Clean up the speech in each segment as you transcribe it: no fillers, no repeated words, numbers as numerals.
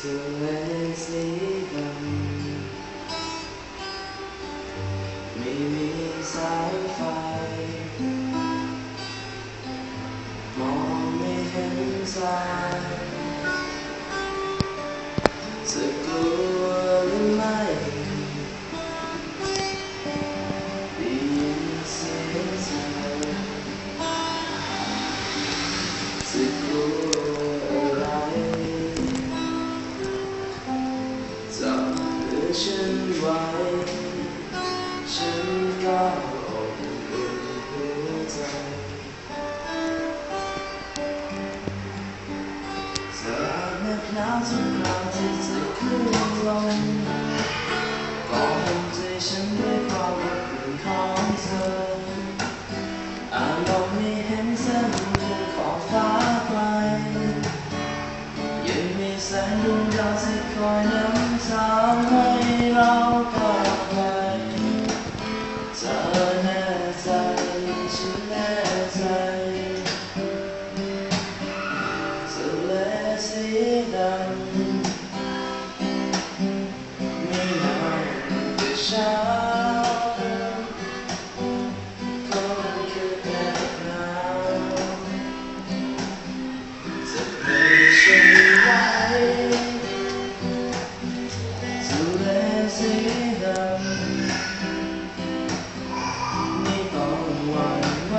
ทะเลสีดำไม่มีสายไฟมองไม่เห็นทรายจะกลัวหรือไม่ได้ยินเสียงเธอจะกลัวอะไรจับมือฉันไว้ฉันก็อบอุ่นหัวใจจะเหน็บหนาวทุกคราวที่จะคลื่นลมก็ห่มใจฉันด้วยความอบอุ่นของเธออาจมองไม่เห็นเส้นทางขอบฟ้าไกลยังมีแสงดวงดาวที่คอยนำทางให้เราก้าวไปเธอแน่ใจฉันแน่ใจทะเลสีดำไม่หนาวแต่เช้าก็มันคือแค่หนาวจะไม่ใช่ไหวทะเลสีดำไม่ต้องหวั่นไหว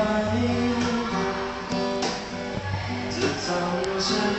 จะทำฉัน